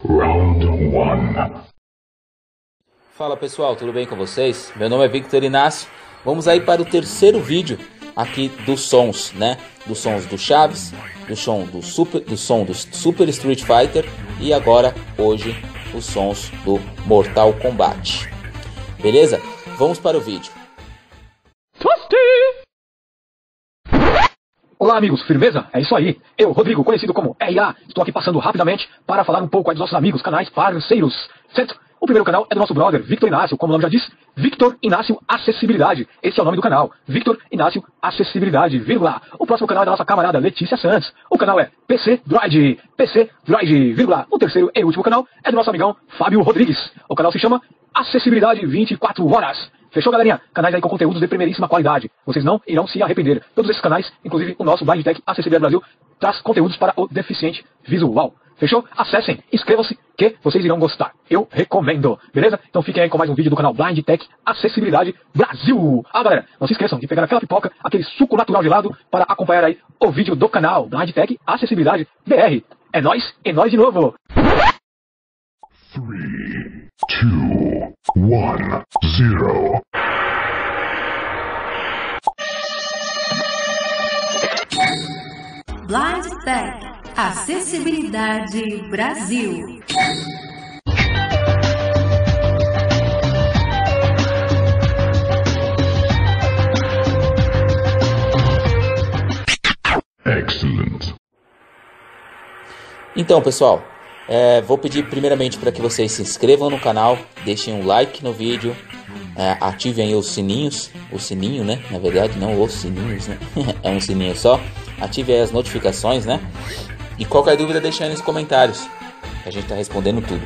Round 1. Fala pessoal, tudo bem com vocês? Meu nome é Victor Inácio. Vamos aí para o terceiro vídeo aqui dos sons, né? Dos sons do Chaves, do som do Super Street Fighter e agora, hoje, os sons do Mortal Kombat. Beleza? Vamos para o vídeo. Olá amigos, firmeza? É isso aí. Eu, Rodrigo, conhecido como RA, estou aqui passando rapidamente para falar um pouco aí dos nossos amigos, canais parceiros, certo? O primeiro canal é do nosso brother, Victor Inácio, como o nome já diz, Victor Inácio Acessibilidade. Esse é o nome do canal, Victor Inácio Acessibilidade, vírgula. O próximo canal é da nossa camarada Letícia Santos. O canal é PC Droid, vírgula. O terceiro e último canal é do nosso amigão Fábio Rodrigues. O canal se chama Acessibilidade 24 Horas. Fechou, galerinha? Canais aí com conteúdos de primeiríssima qualidade. Vocês não irão se arrepender. Todos esses canais, inclusive o nosso Blind Tech Acessibilidade Brasil, traz conteúdos para o deficiente visual. Fechou? Acessem, inscrevam-se que vocês irão gostar. Eu recomendo. Beleza? Então fiquem aí com mais um vídeo do canal Blind Tech Acessibilidade Brasil. Ah, galera, não se esqueçam de pegar aquela pipoca, aquele suco natural gelado para acompanhar aí o vídeo do canal Blind Tech Acessibilidade BR. É nóis de novo. 3, 2, 1, 0. Blind Tech Acessibilidade Brasil. Excellent. Então pessoal, vou pedir primeiramente para que vocês se inscrevam no canal, deixem um like no vídeo, ativem aí os sininhos, o sininho, né? Na verdade não os sininhos, né? É um sininho só. Ative aí as notificações, né? E qualquer dúvida deixa aí nos comentários, que a gente tá respondendo tudo.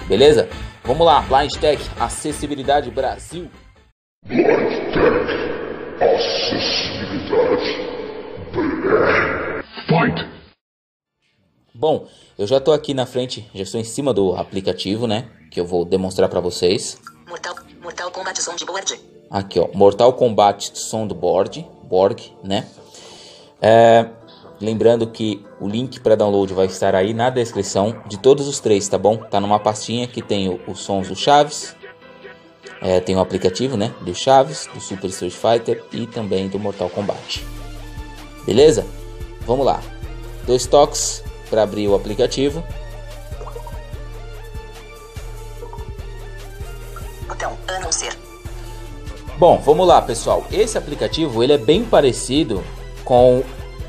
Beleza? Vamos lá, Blind Tech Acessibilidade Brasil. Blind Tech Acessibilidade BR. Fight! Bom, eu já tô aqui na frente, já estou em cima do aplicativo, né? Que eu vou demonstrar pra vocês. Mortal Kombat Soundboard. Aqui, ó, Mortal Kombat Soundboard, né? Lembrando que o link para download vai estar aí na descrição de todos os três, tá bom? Tá numa pastinha que tem os sons do Chaves, tem o aplicativo, né? Do Chaves, do Super Street Fighter e também do Mortal Kombat. Beleza? Vamos lá. 2 toques para abrir o aplicativo. Botão anunciar. Bom, vamos lá, pessoal. Esse aplicativo ele é bem parecido com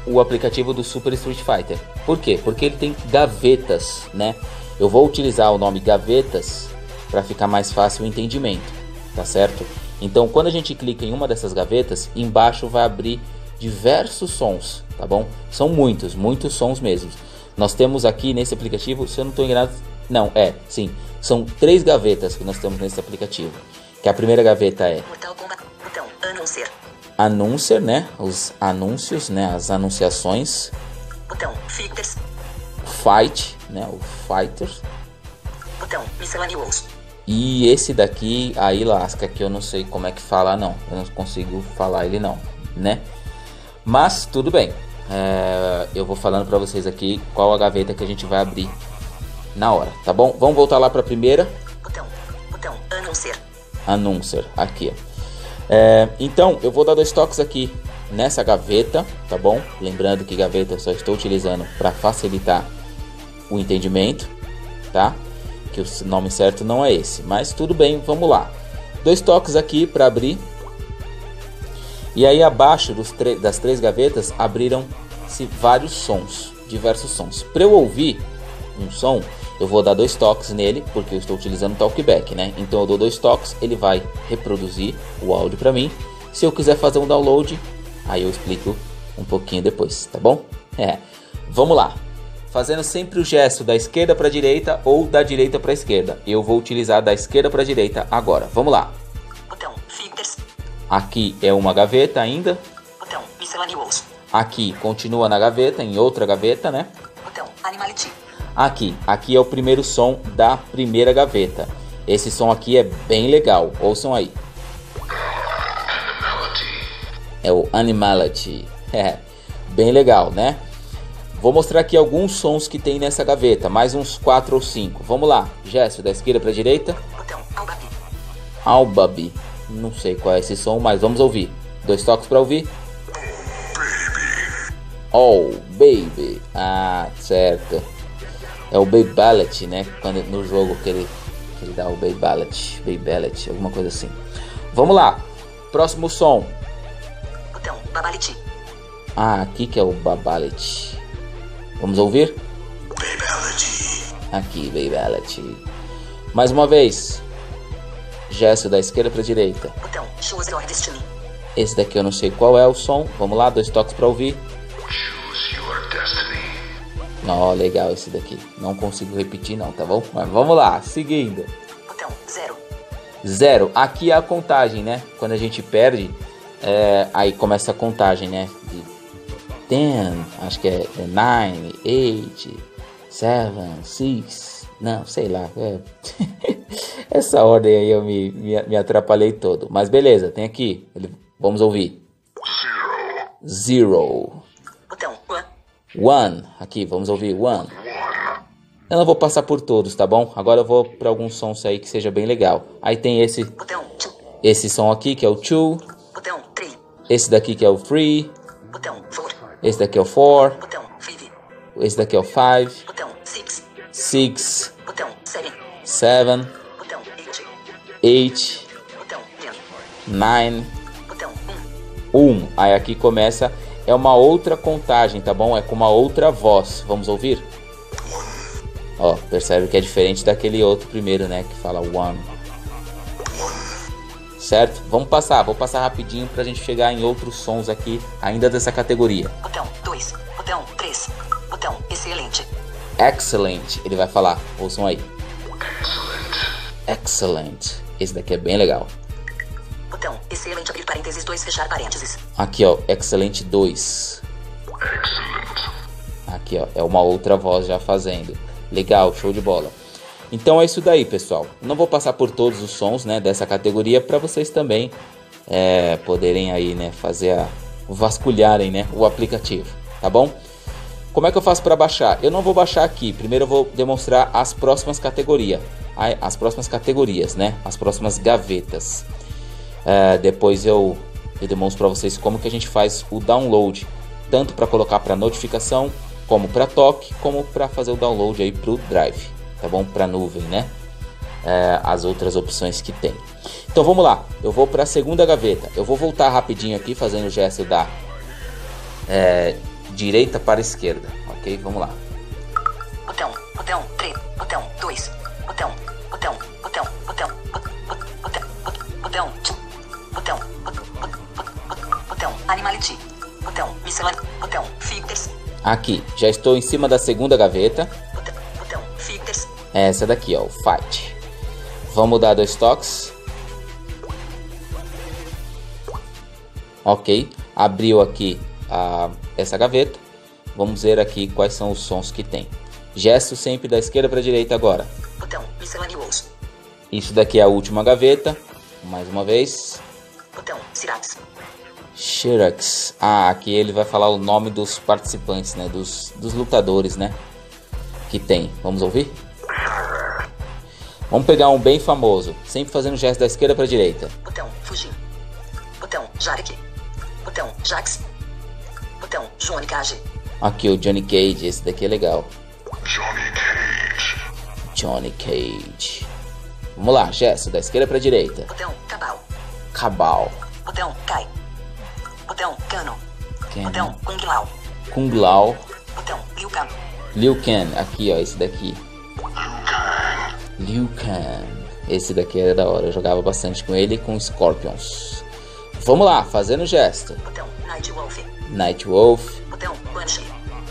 o aplicativo do Super Street Fighter. Por quê? Porque ele tem gavetas, né? Eu vou utilizar o nome gavetas para ficar mais fácil o entendimento, tá certo? Então, quando a gente clica em uma dessas gavetas, embaixo vai abrir diversos sons, tá bom? São muitos sons mesmo. Nós temos aqui nesse aplicativo, se eu não estou enganado, são 3 gavetas que nós temos nesse aplicativo. Que a primeira gaveta é Mortal Kombat. Botão anunciar. Anúncio, né? Os anúncios, né? As anunciações. Botão Fighters. Fight, né? O Fighters. Botão Miscellaneous. E esse daqui, aí lasca, que eu não sei como é que fala, não. Eu não consigo falar ele não, né? Mas tudo bem. Eu vó falando pra vocês aqui qual a gaveta que a gente vai abrir na hora, tá bom? Vamos voltar lá pra primeira. Botão anunciar. Anúncio, aqui, ó. Então, eu vou dar 2 toques aqui nessa gaveta, tá bom? Lembrando que gaveta eu só estou utilizando para facilitar o entendimento, tá? Que o nome certo não é esse, mas tudo bem, vamos lá. 2 toques aqui para abrir. E aí abaixo das 3 gavetas abriram-se vários sons, diversos sons. Para eu ouvir um som, eu vou dar 2 toques nele, porque eu estou utilizando o talkback, né? Então eu dou 2 toques, ele vai reproduzir o áudio para mim. Se eu quiser fazer um download, aí eu explico um pouquinho depois, tá bom? Vamos lá. Fazendo sempre o gesto da esquerda para a direita ou da direita para a esquerda. Eu vou utilizar da esquerda para a direita agora. Vamos lá. Botão Filters. Aqui é uma gaveta ainda. Botão Miscellaneous. Aqui continua na gaveta, em outra gaveta, né? Botão Animality. Aqui é o primeiro som da primeira gaveta. Esse som aqui é bem legal, ouçam aí. É o Animality. Bem legal, né? Vou mostrar aqui alguns sons que tem nessa gaveta, mais uns 4 ou 5. Vamos lá, gesto da esquerda para a direita. Botão Albabi. Albabi. Não sei qual é esse som, mas vamos ouvir. 2 toques para ouvir. Oh, baby. Ah, certo. É o Baby Ballet, né? Quando, no jogo que ele dá o Baby Ballet, alguma coisa assim. Vamos lá. Próximo som. Botão Babaliti. Ah, aqui que é o Babalet. Vamos ouvir? Aqui, Baby Ballet. Mais uma vez. Gesto da esquerda para a direita. Botão Choose Your Destiny. Esse daqui eu não sei qual é o som. Vamos lá, 2 toques para ouvir. Choose your destiny. Ó, legal esse daqui. Não consigo repetir não, tá bom? Mas vamos lá, seguindo. Botão 0. 0. Aqui é a contagem, né? Quando a gente perde, aí começa a contagem, né? De 10, acho que é 9, 8, 7, 6. Não, sei lá. Essa ordem aí eu me atrapalhei todo. Mas beleza, tem aqui. Vamos ouvir. 0. Botão 1. 1. Aqui, vamos ouvir. 1. Eu não vou passar por todos, tá bom? Agora eu vou para alguns sons aí que seja bem legal. Aí tem Botão 2. esse som aqui que é o 2. Botão 3. Esse daqui que é o 3. Botão 4. Esse daqui é o 4. Botão 5. Esse daqui é o 5. Botão 6. 6. Botão 7. 7. Botão 8. 8. Botão 9. 9. Botão 1. Aí aqui começa, é uma outra contagem, tá bom? É com uma outra voz. Vamos ouvir? Ó, percebe que é diferente daquele outro primeiro, né? Que fala 1. Certo? Vamos passar, vou passar rapidinho pra gente chegar em outros sons aqui, ainda dessa categoria. Botão 2. Botão 3. Botão excelente. Excellent, ele vai falar. Ouçam aí. Excellent. Esse daqui é bem legal. Botão excelente, abrir parênteses, 2, fechar parênteses. Aqui, ó, Excellent 2. Aqui, ó, é uma outra voz já fazendo. Legal, show de bola. Então é isso daí, pessoal. Não vou passar por todos os sons, né, dessa categoria para vocês também poderem aí, né, vasculharem, né, o aplicativo, tá bom? Como é que eu faço para baixar? Eu não vou baixar aqui. Primeiro eu vou demonstrar as próximas categorias, né, as próximas gavetas. Depois eu demonstro para vocês como que a gente faz o download, tanto para colocar para notificação, como para toque, como para fazer o download aí pro Drive, tá bom? Para nuvem, né? As outras opções que tem. Então vamos lá, eu vou para a segunda gaveta. Eu vou voltar rapidinho aqui fazendo o gesto da direita para a esquerda, ok? Vamos lá. Botão 3, botão 2, botão, Animality, botão miscelâneo, botão filters. Aqui, já estou em cima da segunda gaveta. Botão filters. Essa daqui, ó, o Fight. Vamos dar 2 toques. Ok, abriu aqui essa gaveta. Vamos ver aqui quais são os sons que tem. Gesto sempre da esquerda para a direita agora. Botão miscellaneous. Isso daqui é a última gaveta. Mais uma vez. Botão Sirax. Shirax. Aqui ele vai falar o nome dos participantes, né? Dos lutadores, né? Que tem. Vamos ouvir? Vamos pegar um bem famoso. Sempre fazendo gesto da esquerda para a direita. Botão Fujin. Botão Jarek. Botão Jax. Botão Johnny Cage. Aqui o Johnny Cage. Esse daqui é legal. Johnny Cage. Vamos lá. Gesto da esquerda para a direita. Botão Cabal. Cabal. Botão Kai. Botão Kano. Botão Kung Lao. Kung Lao. Botão Liu Kang. Liu Kang. Aqui, ó. Esse daqui. Liu Kang. Esse daqui era da hora. Eu jogava bastante com ele e com Scorpions. Vamos lá. Fazendo gesto. Botão Night Wolf. Night Wolf. Botão Quan Chi.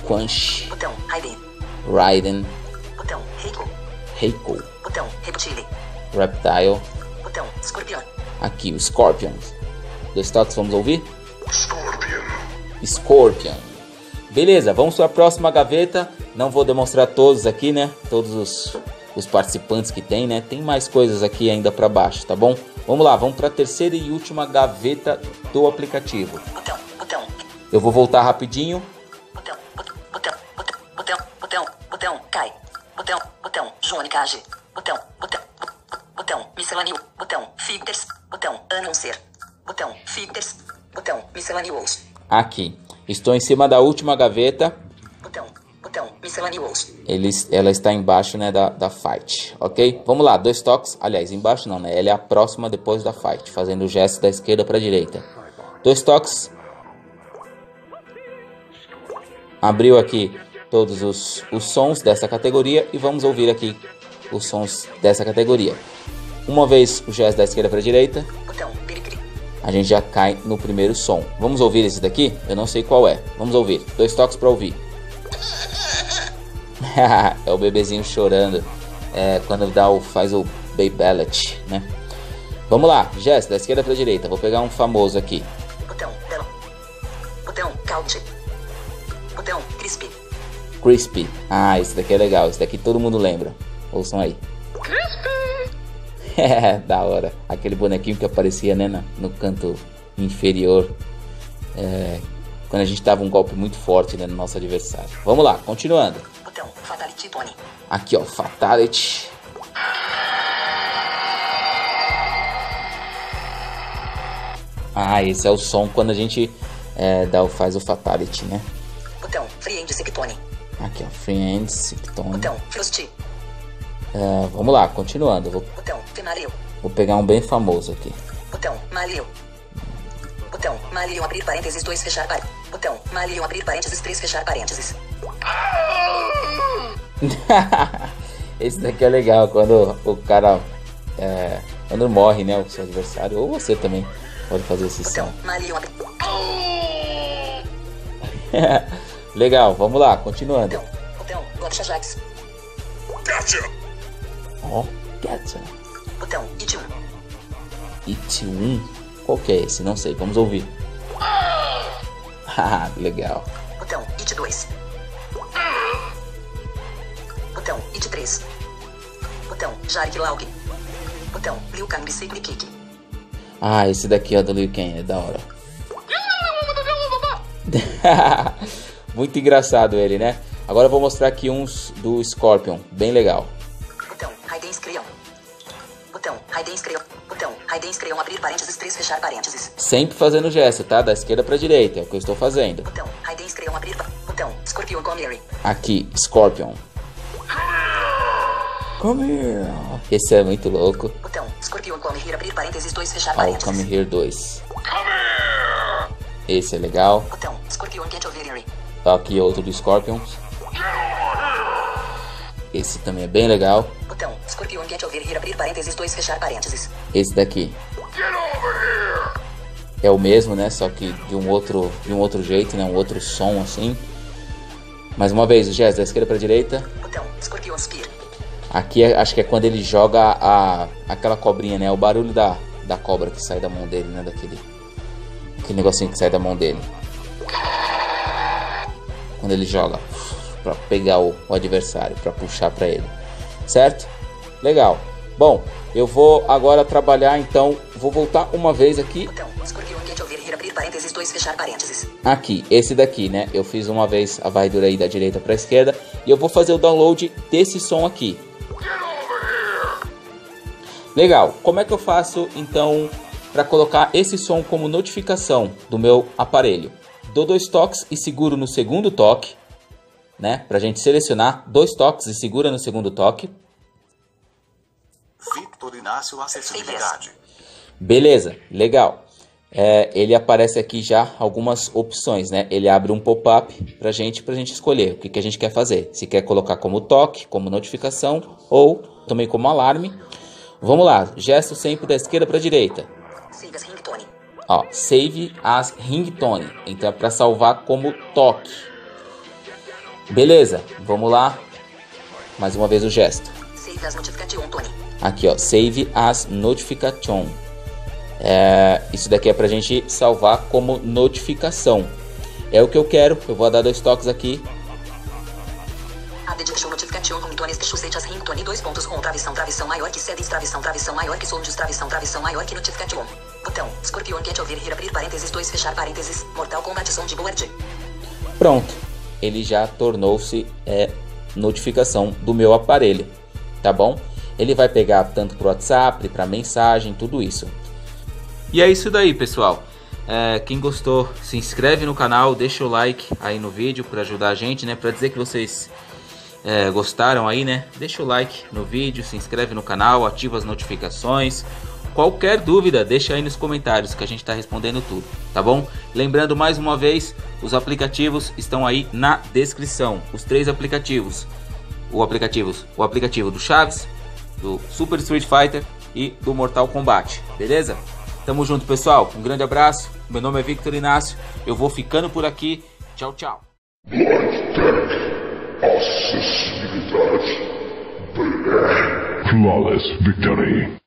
Quan Chi. Botão Raiden. Raiden. Botão Reiko. Reiko. Botão Reptile. Reptile. Botão Scorpion. Aqui o Scorpion. 2 toques, vamos ouvir? Scorpion. Beleza, vamos para a próxima gaveta. Não vou demonstrar todos aqui, né? Todos os participantes que tem, né? Tem mais coisas aqui ainda para baixo, tá bom? Vamos lá, vamos para a terceira e última gaveta do aplicativo. Botão. Eu vou voltar rapidinho. Botão. Joane Cage. Botão. Botão. Miscelâneo. Botão. Filters. Botão. A não ser. Botão. Filters. Botão. Miscellaneous. Aqui. Estou em cima da última gaveta. Botão. Miscellaneous. Ela está embaixo, né, da fight, ok? Vamos lá, 2 toques. Aliás, embaixo não, né? Ela é a próxima depois da fight, fazendo o gesto da esquerda para a direita. 2 toques. Abriu aqui todos os sons dessa categoria e vamos ouvir aqui os sons dessa categoria. Uma vez o gesto da esquerda para a direita, Botão. a gente já cai no primeiro som. Vamos ouvir esse daqui? Eu não sei qual é. Vamos ouvir. 2 toques para ouvir. É o bebezinho chorando. Quando faz o baby ballet, né? Vamos lá. Gesto da esquerda para a direita. Vou pegar um famoso aqui. Botão. Belo. Botão. Couch. Botão. Crispy. Crispy. Ah, esse daqui é legal. Esse daqui todo mundo lembra. Ouçam aí. É, da hora. Aquele bonequinho que aparecia, né, no canto inferior. Quando a gente dava um golpe muito forte, né, no nosso adversário. Vamos lá, continuando. Botão. Fatality Tony. Aqui, ó, Fatality. Ah, esse é o som quando a gente faz o Fatality, né? Botão. Free and Sick Tony. Aqui, ó, Free and Sick Tony. Botão. Frosty. Vamos lá, continuando. Botão. Femareu. Vou pegar um bem famoso aqui. Botão. Malio. Botão. Malio abrir parênteses 2 fechar parênteses. Botão. Malio abrir parênteses 3 fechar parênteses. Esse daqui é legal quando o cara quando morre, né, o seu adversário, ou você também pode fazer esse som. Botão. Malio abrir. Legal, vamos lá, continuando. Botão. Gotcha Jax. Ó, gotcha. Botão. It 1. It 1? Qual que é esse? Não sei, vamos ouvir. Legal. Botão. It 2. Botão. It 3. Botão. Jark Laug. Botão. Liu Kang Secret Kick. Ah, esse daqui é do Liu Kang, é da hora. Muito engraçado ele, né? Agora eu vou mostrar aqui uns do Scorpion, bem legal. Botão. Raiden Screon. Botão. Raiden Screon. Botão. Raiden Screon abrir parênteses 3 fechar parênteses. Sempre fazendo o gesto, tá? Da esquerda pra direita, é o que eu estou fazendo. Botão. Raiden Screon abrir. Botão. Scorpion Come Here. Aqui, Scorpion. Come here. Esse é muito louco. Botão. Scorpion Come Here abrir parênteses 2 fechar Ó, o parênteses. Come Here 2. Esse é legal. Botão. Scorpion Get Over Here. Aqui outro do Scorpion. Esse também é bem legal. Botão. Scorpion Get Over Here abrir parênteses 2 fechar parênteses. Esse daqui é o mesmo, né? Só que de um outro jeito, né? Um outro som assim. Mais uma vez, o gesto da esquerda para a direita. Botão. Scorpion Spear. Aqui acho que é quando ele joga aquela cobrinha, né? O barulho da cobra que sai da mão dele, né? Aquele negocinho que sai da mão dele. Quando ele joga para pegar o adversário, para puxar para ele. Certo? Legal. Bom, eu vou agora trabalhar, então, vou voltar uma vez aqui. Botão. Scorpion Get Over Here abrir parênteses 2 fechar parênteses. Aqui, esse daqui, né? Eu fiz uma vez a varredura aí da direita para a esquerda e eu vou fazer o download desse som aqui. Legal. Como é que eu faço, então, para colocar esse som como notificação do meu aparelho? Dou 2 toques e seguro no segundo toque, né? Pra gente selecionar, 2 toques e segura no segundo toque. Victor Inácio Acessibilidade. Beleza, legal. Ele aparece aqui já algumas opções, né? Ele abre um pop-up pra gente escolher o que a gente quer fazer. Se quer colocar como toque, como notificação ou também como alarme. Vamos lá, gesto sempre da esquerda para a direita. Save as ringtone. Ó, save as ringtone. Então é para salvar como toque. Beleza, vamos lá. Mais uma vez o gesto. Save as notification tone. Aqui, ó, save as notification. Isso daqui é pra gente salvar como notificação. É o que eu quero. Eu vou dar 2 toques aqui. Add show notification ringtones que chusete as ringtone 2 pontos com travessão maior que sedes travessão maior que sounds travessão maior que notification. Botão. Scorpion Get Over Here abrir parênteses 2 fechar parênteses. Mortal Kombat Sound Board. Pronto. Ele já tornou-se notificação do meu aparelho. tá bom? Ele vai pegar tanto pro WhatsApp, para mensagem, tudo isso. E é isso daí, pessoal. Quem gostou, se inscreve no canal, deixa o like aí no vídeo para ajudar a gente, né? Para dizer que vocês gostaram aí, né? Deixa o like no vídeo, se inscreve no canal, ativa as notificações. Qualquer dúvida, deixa aí nos comentários que a gente está respondendo tudo, tá bom? Lembrando mais uma vez, os aplicativos estão aí na descrição. Os 3 aplicativos. O aplicativo do Chaves, do Super Street Fighter e do Mortal Kombat, beleza? Tamo junto, pessoal. Um grande abraço. Meu nome é Victor Inácio. Eu vou ficando por aqui. Tchau, tchau. Acessibilidade. Flawless Victory.